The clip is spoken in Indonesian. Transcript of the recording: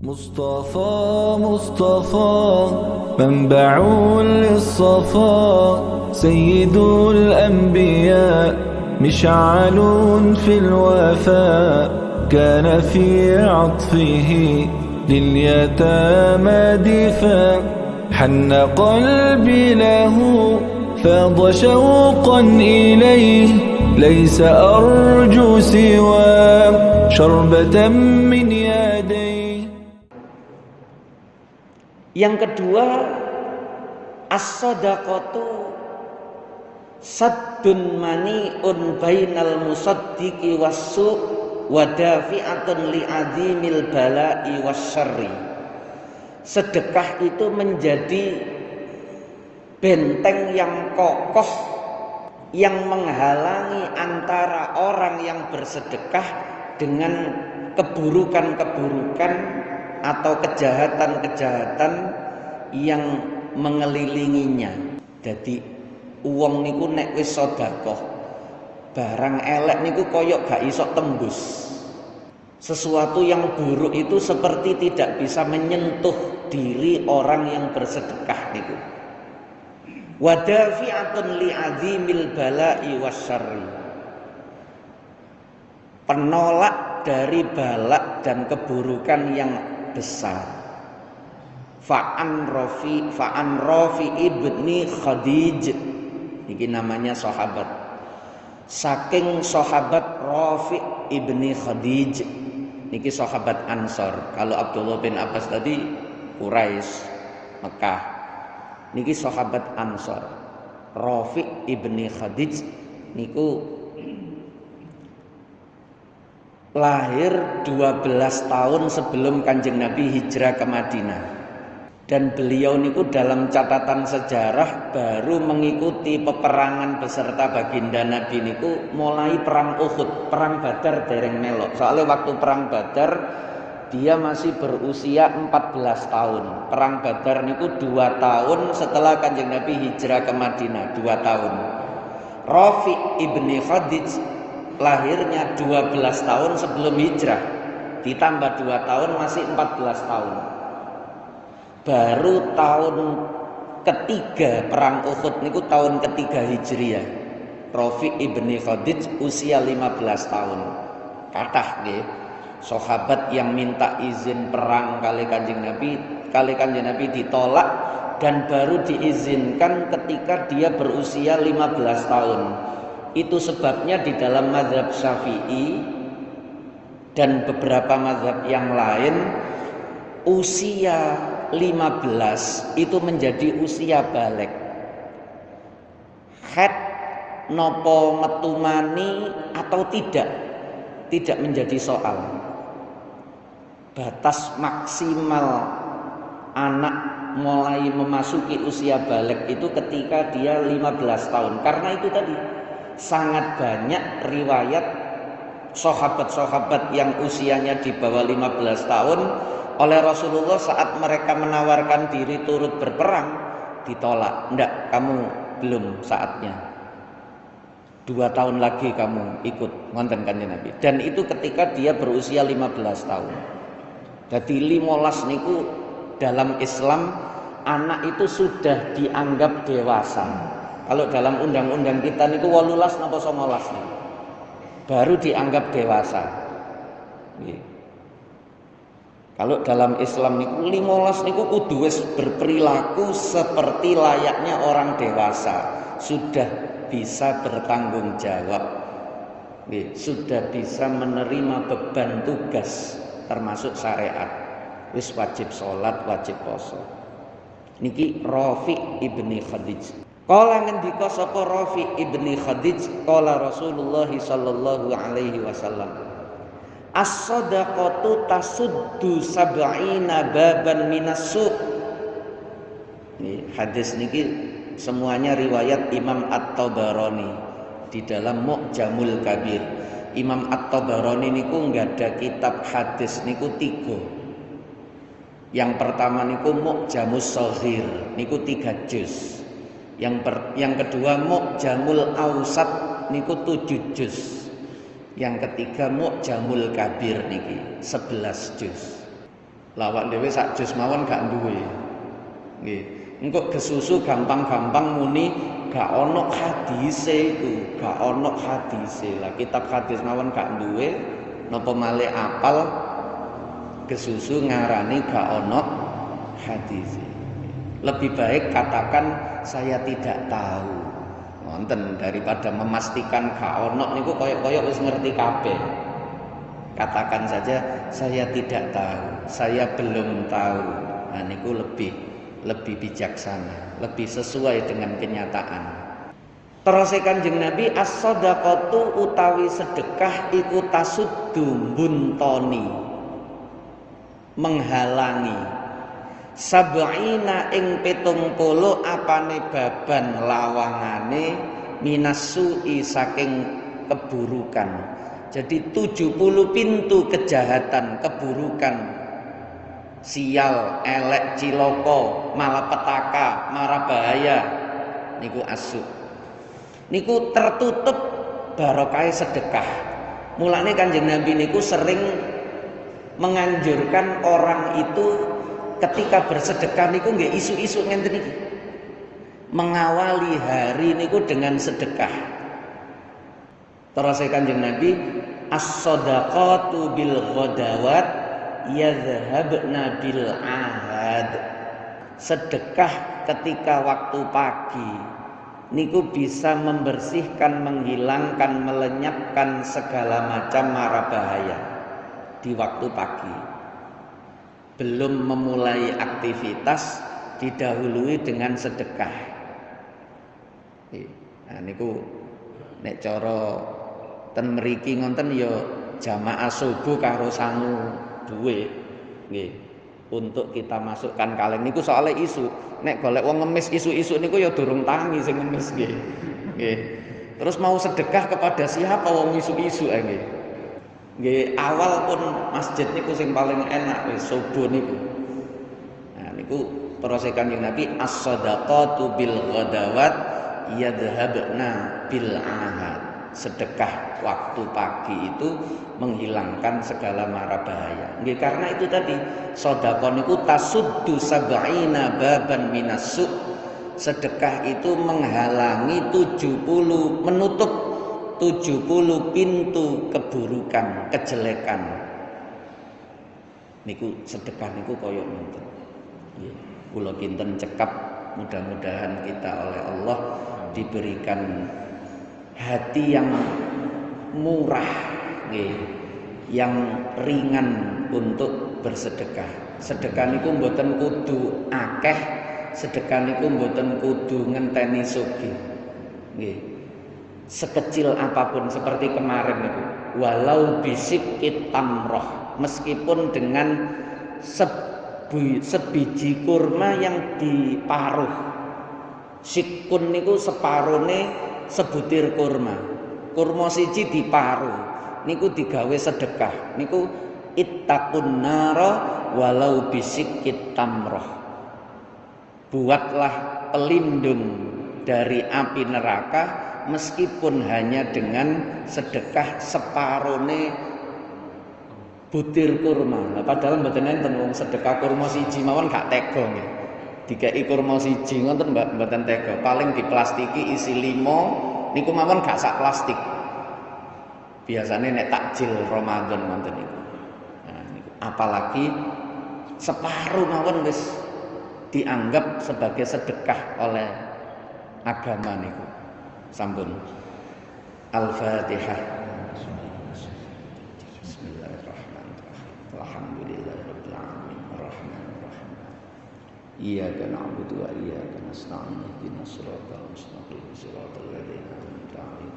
مصطفى مصطفى منبع للصفا سيد الأنبياء مشعل في الوفاء كان في عطفه لليتامى دفاع حن قلبي له فاض شوقا إليه ليس أرجو سوى شربة من يديه. Yang kedua, as-shadaqatu saddun mani'un bainal musaddiqi was-su' wa dafi'atun li'azimil bala'i wasyarri. Sedekah itu menjadi benteng yang kokoh yang menghalangi antara orang yang bersedekah dengan keburukan-keburukan atau kejahatan-kejahatan yang mengelilinginya. Jadi uang niku nek wis sedekah, barang elek niku koyok gak iso tembus. Sesuatu yang buruk itu seperti tidak bisa menyentuh diri orang yang bersedekah niku. Wadafi'atun li'azimil bala'i wasyarri. Penolak dari balak dan keburukan yang besar. Fa'an Rafi ibni Khadij, ini namanya sahabat. Saking sahabat Rafi ibni Khadij, ini sahabat Ansor. Kalau Abdullah bin Abbas tadi Quraisy Mekah, ini sahabat Ansor. Rafi ibni Khadij niku lahir 12 tahun sebelum Kanjeng Nabi hijrah ke Madinah. Dan beliau niku dalam catatan sejarah baru mengikuti peperangan beserta baginda Nabi niku mulai perang Uhud, perang Badar dereng melok. Soalnya waktu perang Badar dia masih berusia 14 tahun. Perang Badar niku 2 tahun setelah Kanjeng Nabi hijrah ke Madinah, 2 tahun. Rafi ibni Khadij lahirnya 12 tahun sebelum hijrah, ditambah 2 tahun masih 14 tahun. Baru tahun ketiga perang Uhud niku tahun ketiga Hijriah. Rafi ibni Khadij usia 15 tahun. Kathah nggih sahabat yang minta izin perang kali Kanjeng Nabi ditolak dan baru diizinkan ketika dia berusia 15 tahun. Itu sebabnya di dalam mazhab Syafi'i dan beberapa mazhab yang lain usia 15 itu menjadi usia balik. Haid nopo metumani atau tidak menjadi soal. Batas maksimal anak mulai memasuki usia balik itu ketika dia 15 tahun. Karena itu tadi sangat banyak riwayat sahabat-sahabat yang usianya di bawah 15 tahun oleh Rasulullah saat mereka menawarkan diri turut berperang ditolak. Enggak, kamu belum saatnya. 2 tahun lagi kamu ikut ngonten Kanjeng Nabi. Dan itu ketika dia berusia 15 tahun. Jadi 15 niku dalam Islam anak itu sudah dianggap dewasa. Kalau dalam undang-undang kita niku 18 napa 19 nih. Baru dianggap dewasa. Kalau dalam Islam niku 15 niku kudu wis berperilaku seperti layaknya orang dewasa, sudah bisa bertanggung jawab. Sudah bisa menerima beban tugas termasuk syariat. Wis wajib sholat, wajib puasa. Niki Rafi ibni Khadij. Kala ngendika sapa Rafi ibni Khadij, kala Rasulullah sallallahu alaihi wasallam, as-shadaqatu tasuddu sab'ina baban minas-su'. Hadis niki semuanya riwayat Imam At-Tabarani di dalam Mu'jamul Kabir. Imam At-Tabarani niku nggada kitab hadis niku 3. Yang pertama niku Mu'jamus Shaghir niku 3 juz. Yang kedua Mu'jamul Awsat niku 7 juz. Yang ketiga Mu'jamul Kabir niki 11 juz. Lawak dhewe sak jus mawon gak duwe. Nggih. Engko gesusu gampang-gampang muni gak ono hadise iku, gak ono hadise. Lah kitab hadis mawon gak duwe, napa malih apal gesusu ngarani gak ono hadise. Lebih baik katakan saya tidak tahu. Wonten daripada memastikan gak ono niku koyok-koyok wis ngerti kabeh. Katakan saja saya tidak tahu, saya belum tahu. Nah niku lebih bijaksana, lebih sesuai dengan kenyataan. Terus Kanjeng Nabi as-shadaqatu utawi sedekah iku tasuddu buntoni, menghalangi sab'ina ing 70 apane baban lawangane minasui saking keburukan. Jadi 70 pintu kejahatan, keburukan, sial, elek, ciloko, malapetaka, mara bahaya niku asu. Niku tertutup barokah sedekah. Mulane Kanjeng Nabi niku sering menganjurkan orang itu ketika bersedekah niku nggih isu-isu ngenten iki. Mengawali hari niku dengan sedekah. Terus Kanjeng Nabi as-shadaqatu bil ghadawat yadhhabna bil ahad. Sedekah ketika waktu pagi niku bisa membersihkan, menghilangkan, melenyapkan segala macam mara bahaya di waktu pagi. Belum memulai aktivitas didahului dengan sedekah. Nah niku nek cara ten mriki ngonten ya jamaah subuh karo sangu duwe nggih untuk kita masukkan kaleng niku soalnya isu nek golek wong ngemis isu-isu niku ya durung tangi sing ngemis nggih nggih terus mau sedekah kepada siapa wong isu-isu nggih nggih awal pun masjid niku sing paling enak wis subuh niku. Nah niku terus Kanjeng Nabi as-shadaqatu bil ghadawat yadhhabna bil ahad. Sedekah waktu pagi itu menghilangkan segala mara bahaya. Nggih karena itu tadi sedekah niku tasuddu sab'ina baban minassu. Sedekah itu menghalangi 70 menutup 70 pintu keburukan, kejelekan. Niku sedekah niku koyo ngoten. Nggih, kula kinten cekap mudah-mudahan kita oleh Allah diberikan hati yang murah, yang ringan untuk bersedekah. Sedekah niku mboten kudu akeh, sedekah niku mboten kudu ngenteni sugih. Nggih. Sekecil apapun seperti kemarin niku, walau bisikit tamroh, meskipun dengan sebiji kurma yang diparuh. Sikun niku separone sebutir kurma. Kurma siji diparuh niku digawe sedekah. Niku ittaqun nara walau bisikit tamroh. Buatlah pelindung dari api neraka meskipun hanya dengan sedekah separone butir kurma. Nah, padahal mboten enten wong sedekah kurma siji mawon gak tega nggih. Dikai kurma siji ngoten mboten tega. Paling diplastiki isi 5 niku mawon gak sak plastik. Biasane nek takjil Ramadan ngoten niku. Nah niku apalagi separuh mawon wis dianggap sebagai sedekah oleh agama niku. Sampun. Al-Fatihah. Bismillahirrahmanirrahim. Alhamdulillahirabbil alamin. Arrahmanirrahim. Iyyaka na'budu wa iyyaka nasta'in. Ihdinas siratal mustaqim. Shiratal ladzina an'amta 'alaihim